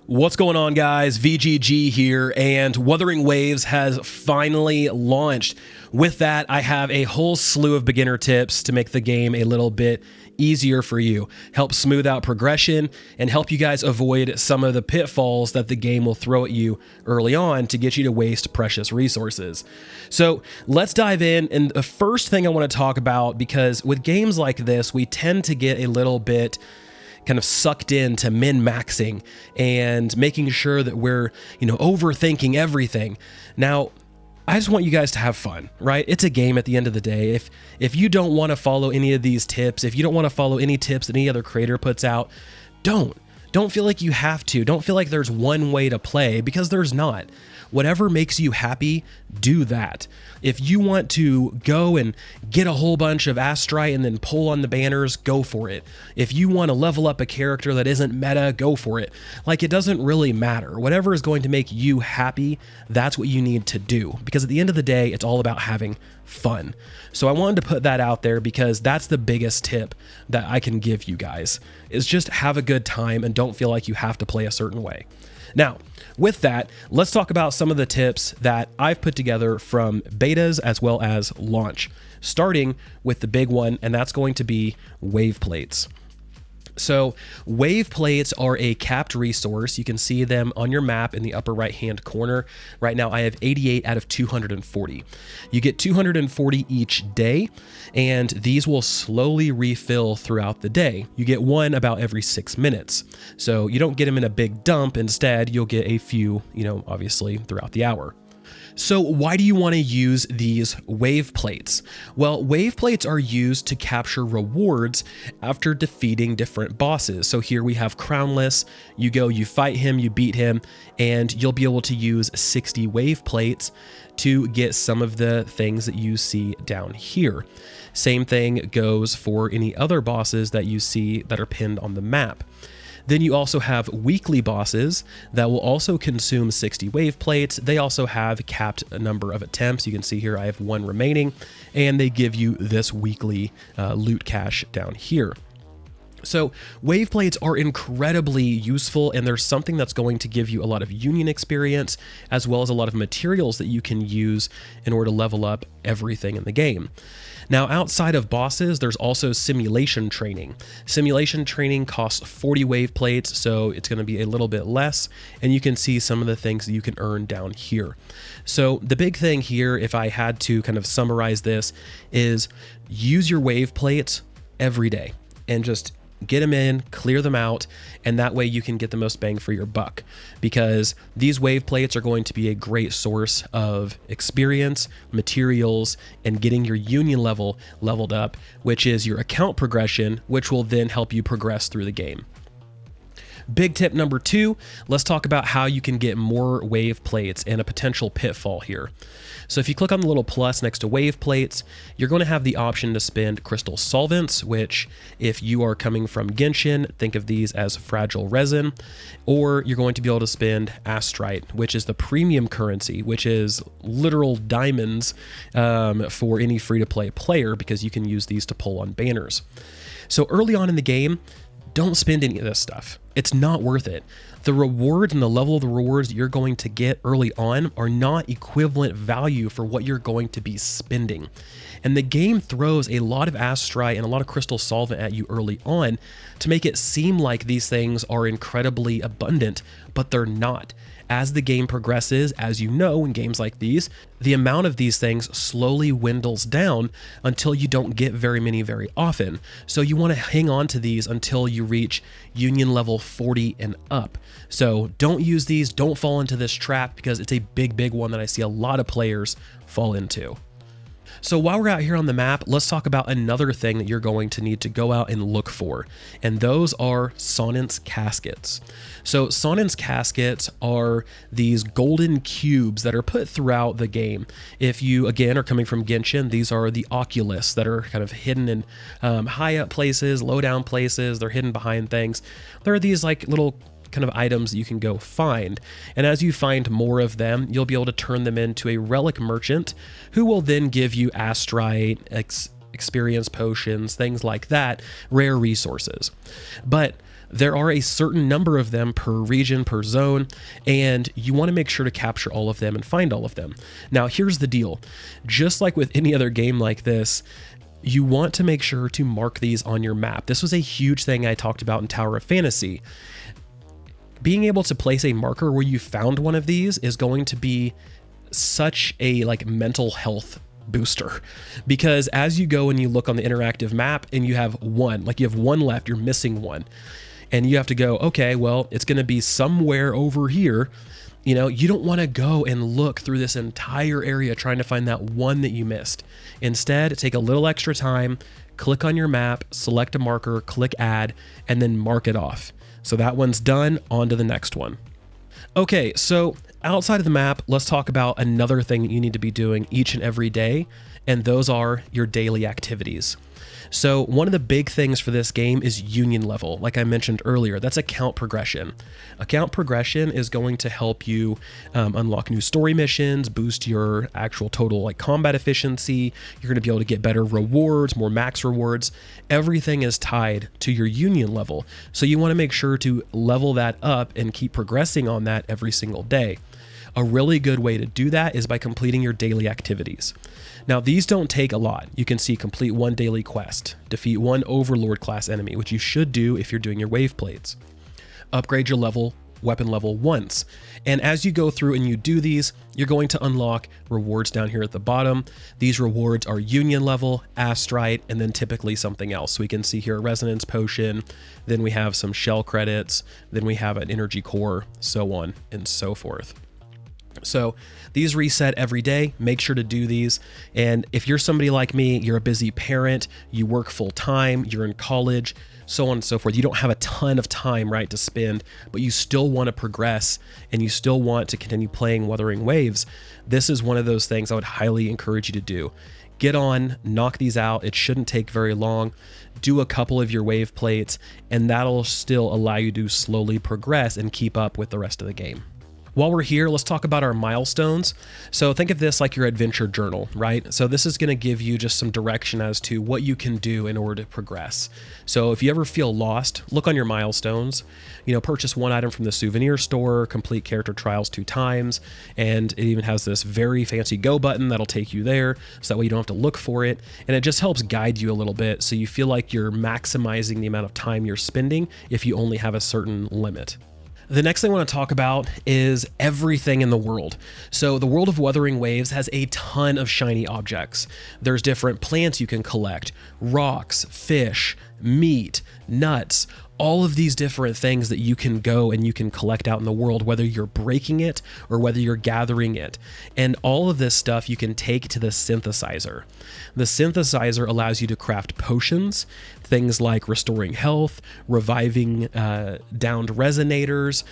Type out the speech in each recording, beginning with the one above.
What's going on, guys? VGG here, and Wuthering Waves has finally launched. With that, I have a whole slew of beginner tips to make the game a little bit easier for you, help smooth out progression, and help you guys avoid some of the pitfalls that the game will throw at you early on to get you to waste precious resources. So let's dive in, and the first thing I want to talk about, because with games like this, we tend to get a little bit kind of sucked into min-maxing and making sure that we're, overthinking everything. Now, I just want you guys to have fun, right? It's a game at the end of the day. If you don't want to follow any of these tips, if you don't want to follow any tips that any other creator puts out, don't feel like you have to. Don't feel like there's one way to play, because there's not. Whatever makes you happy, do that. If you want to go and get a whole bunch of Astrite and then pull on the banners, go for it. If you want to level up a character that isn't meta, go for it. Like, it doesn't really matter. Whatever is going to make you happy, that's what you need to do. Because at the end of the day, it's all about having fun. So I wanted to put that out there, because that's the biggest tip that I can give you guys, is just have a good time and don't feel like you have to play a certain way. Now, with that, let's talk about some of the tips that I've put together from betas as well as launch, starting with the big one, and that's going to be Waveplates. So Waveplates are a capped resource. You can see them on your map in the upper right hand corner. Right now I have 88 out of 240. You get 240 each day, and these will slowly refill throughout the day. You get one about every 6 minutes. So you don't get them in a big dump. Instead, you'll get a few, obviously throughout the hour. So why do you want to use these Waveplates? Well, Waveplates are used to capture rewards after defeating different bosses. So here we have Crownless. You go, you fight him, you beat him, and you'll be able to use 60 Waveplates to get some of the things that you see down here. Same thing goes for any other bosses that you see that are pinned on the map. Then you also have weekly bosses that will also consume 60 Waveplates. They also have capped a number of attempts. You can see here I have one remaining, and they give you this weekly loot cache down here. So Waveplates are incredibly useful, and there's something that's going to give you a lot of union experience, as well as a lot of materials that you can use in order to level up everything in the game. Now, outside of bosses, there's also simulation training. Simulation training costs 40 Waveplates, so it's going to be a little bit less, and you can see some of the things that you can earn down here. So the big thing here, if I had to kind of summarize this, is use your Waveplates every day and just get them in, clear them out, and that way you can get the most bang for your buck, because these Waveplates are going to be a great source of experience, materials, and getting your union level leveled up, which is your account progression, which will then help you progress through the game. Big tip number 2, let's talk about how you can get more Waveplates and a potential pitfall here. So if you click on the little plus next to Waveplates, you're going to have the option to spend crystal solvents, which if you are coming from Genshin, think of these as fragile resin, or you're going to be able to spend Astrite, which is the premium currency, which is literal diamonds for any free-to-play player, because you can use these to pull on banners. So early on in the game, don't spend any of this stuff. It's not worth it. The rewards and the level of the rewards that you're going to get early on are not equivalent value for what you're going to be spending. And the game throws a lot of Astrite and a lot of crystal solvent at you early on to make it seem like these things are incredibly abundant, but they're not. As the game progresses, as you know, in games like these, the amount of these things slowly dwindles down until you don't get very many very often. So you want to hang on to these until you reach union level 40 and up. So don't use these, don't fall into this trap, because it's a big one that I see a lot of players fall into. So while we're out here on the map, let's talk about another thing that you're going to need to go out and look for, and those are Sonance caskets. So Sonance caskets are these golden cubes that are put throughout the game. If you, again, are coming from Genshin, these are the Oculus that are kind of hidden in high up places, low down places. They're hidden behind things. There are these like little kind of items that you can go find. And as you find more of them, you'll be able to turn them into a relic merchant, who will then give you Astrite, experience potions, things like that, rare resources. But There are a certain number of them per region, per zone, and you want to make sure to capture all of them and find all of them. Now, here's the deal. Just like with any other game like this, you want to make sure to mark these on your map. This was a huge thing I talked about in Tower of Fantasy. Being able to place a marker where you found one of these is going to be such a mental health booster, because as you go and you look on the interactive map and you have one left, you're missing one, and you have to go, okay, well, it's going to be somewhere over here. You don't want to go and look through this entire area trying to find that one that you missed. Instead, take a little extra time, click on your map, select a marker, click add, and then mark it off. So that one's done, on to the next one. Okay, so outside of the map, let's talk about another thing that you need to be doing each and every day, and those are your daily activities. So one of the big things for this game is union level. Like I mentioned earlier, that's account progression. Account progression is going to help you unlock new story missions, boost your actual total combat efficiency. You're going to be able to get better rewards, more max rewards. Everything is tied to your union level. So you want to make sure to level that up and keep progressing on that every single day. A really good way to do that is by completing your daily activities. Now, these don't take a lot. You can see complete one daily quest, defeat one Overlord class enemy, which you should do if you're doing your Waveplates. Upgrade your weapon level once. And as you go through and you do these, you're going to unlock rewards down here at the bottom. These rewards are union level, astrite, and then typically something else. So we can see here a resonance potion, then we have some shell credits, then we have an energy core, so on and so forth. So these reset every day. Make sure to do these. And if you're somebody like me, you're a busy parent, you work full time, you're in college, so on and so forth. You don't have a ton of time, right, to spend, but you still want to progress and you still want to continue playing Wuthering Waves. This is one of those things I would highly encourage you to do. Get on, knock these out. It shouldn't take very long. Do a couple of your wave plates, and that'll still allow you to slowly progress and keep up with the rest of the game. While we're here, let's talk about our milestones. So think of this like your adventure journal, right? So this is going to give you just some direction as to what you can do in order to progress. So if you ever feel lost, look on your milestones, purchase one item from the souvenir store, complete character trials 2 times, and it even has this very fancy go button that'll take you there, so that way you don't have to look for it. And it just helps guide you a little bit so you feel like you're maximizing the amount of time you're spending if you only have a certain limit. The next thing I want to talk about is everything in the world. So the world of Wuthering Waves has a ton of shiny objects. There's different plants you can collect, rocks, fish, meat, nuts, all of these different things that you can go and you can collect out in the world, whether you're breaking it or whether you're gathering it. And all of this stuff you can take to the synthesizer. The synthesizer allows you to craft potions, things like restoring health, reviving downed resonators,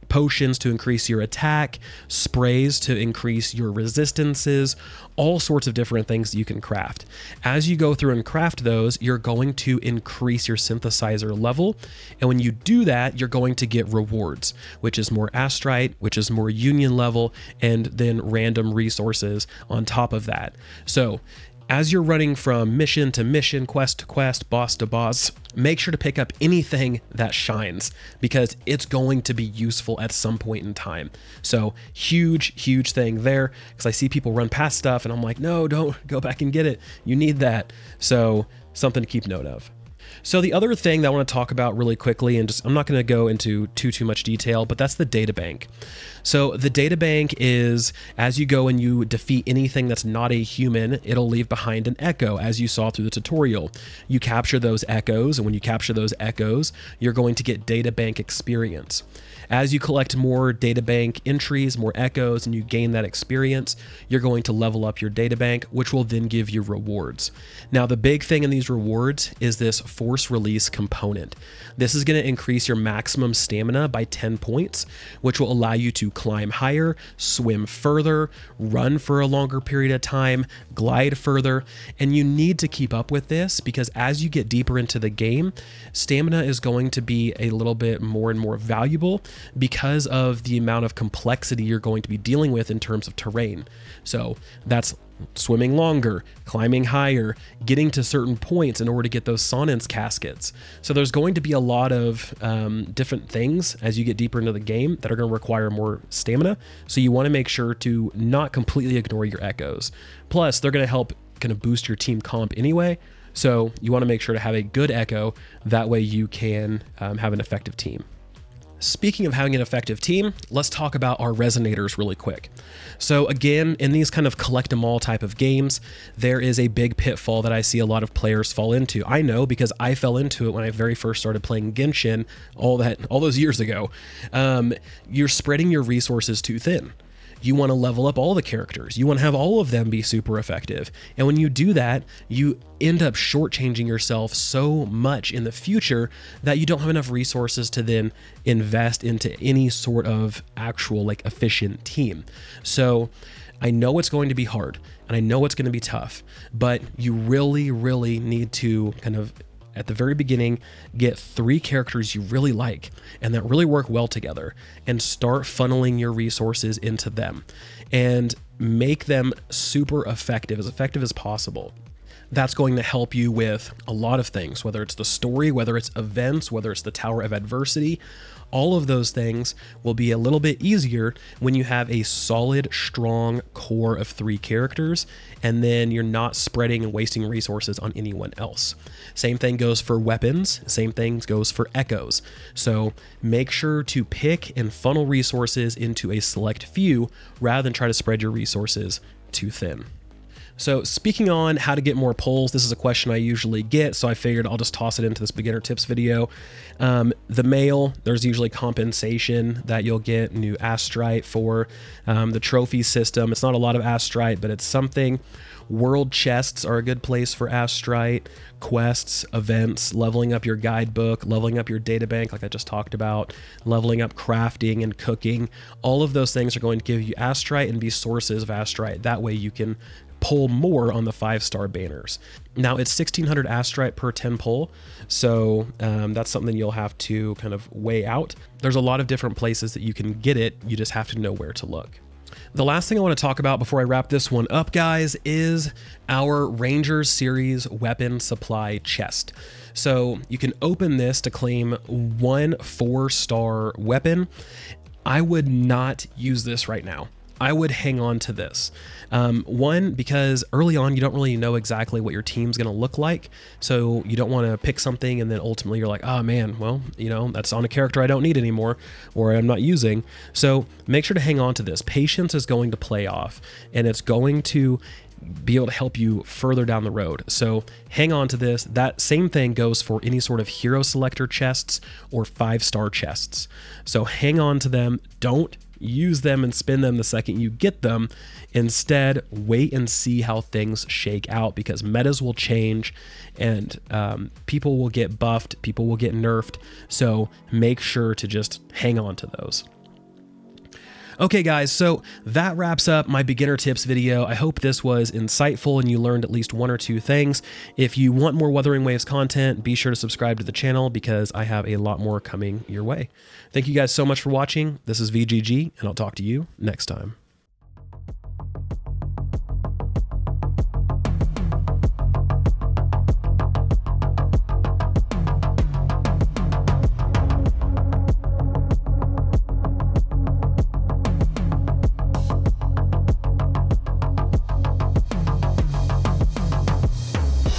potions to increase your attack, sprays to increase your resistances, all sorts of different things that you can craft. As you go through and craft those, you're going to increase your synthesizer level. And when you do that, you're going to get rewards, which is more astrite, which is more union level, and then random resources on top of that. So as you're running from mission to mission, quest to quest, boss to boss, make sure to pick up anything that shines, because it's going to be useful at some point in time. So huge thing there, because I see people run past stuff and I'm like, no, don't go back and get it. You need that. So something to keep note of. So the other thing that I want to talk about really quickly, and I'm not going to go into too much detail, but that's the data bank. So the data bank is, as you go and you defeat anything that's not a human, it'll leave behind an echo, as you saw through the tutorial. You capture those echoes, and when you capture those echoes, you're going to get data bank experience. As you collect more data bank entries, more echoes, and you gain that experience, you're going to level up your data bank, which will then give you rewards. Now, the big thing in these rewards is this force release component. This is going to increase your maximum stamina by 10 points, which will allow you to climb higher, swim further, run for a longer period of time, glide further, and you need to keep up with this, because as you get deeper into the game, stamina is going to be a little bit more and more valuable because of the amount of complexity you're going to be dealing with in terms of terrain. So that's swimming longer, climbing higher, getting to certain points in order to get those Sonance caskets. So there's going to be a lot of different things as you get deeper into the game that are going to require more stamina. So you want to make sure to not completely ignore your echoes. Plus, they're going to help kind of boost your team comp anyway. So you want to make sure to have a good echo. That way you can have an effective team. Speaking of having an effective team, let's talk about our resonators really quick. So again, in these kind of collect them all type of games, there is a big pitfall that I see a lot of players fall into. I know because I fell into it when I very first started playing Genshin all those years ago. You're spreading your resources too thin. You want to level up all the characters. You want to have all of them be super effective. And when you do that, you end up shortchanging yourself so much in the future that you don't have enough resources to then invest into any sort of actual like efficient team. So I know it's going to be hard and I know it's going to be tough, but you really, really need to kind of at the very beginning, get 3 characters you really like and that really work well together and start funneling your resources into them and make them super effective as possible. That's going to help you with a lot of things, whether it's the story, whether it's events, whether it's the Tower of Adversity. All of those things will be a little bit easier when you have a solid, strong core of 3 characters, and then you're not spreading and wasting resources on anyone else. Same thing goes for weapons, same thing goes for echoes. So make sure to pick and funnel resources into a select few rather than try to spread your resources too thin. So speaking on how to get more pulls, this is a question I usually get, so I figured I'll just toss it into this beginner tips video. The mail, there's usually compensation that you'll get new astrite for. The trophy system, it's not a lot of astrite, but it's something. World chests are a good place for astrite, quests, events, leveling up your guidebook, leveling up your databank like I just talked about, leveling up crafting and cooking. All of those things are going to give you astrite and be sources of astrite. That way you can pull more on the 5-star banners. Now it's 1600 astrite per 10 pull, so that's something you'll have to kind of weigh out. There's a lot of different places that you can get it, you just have to know where to look. The last thing I want to talk about before I wrap this one up, guys, is our Rangers series weapon supply chest. So you can open this to claim 1 4-star weapon. I would not use this right now. I would hang on to this. One, because early on, you don't really know exactly what your team's going to look like. So you don't want to pick something and then ultimately you're like, oh man, well, you know, that's on a character I don't need anymore or I'm not using. So make sure to hang on to this. Patience is going to play off and it's going to be able to help you further down the road. So hang on to this. That same thing goes for any sort of hero selector chests or 5-star chests. So hang on to them. Don't use them and spin them the second you get them. Instead, wait and see how things shake out because metas will change and people will get buffed, people will get nerfed. So make sure to just hang on to those. Okay guys, so that wraps up my beginner tips video. I hope this was insightful and you learned at least 1 or 2 things. If you want more Wuthering Waves content, be sure to subscribe to the channel because I have a lot more coming your way. Thank you guys so much for watching. This is VGG and I'll talk to you next time.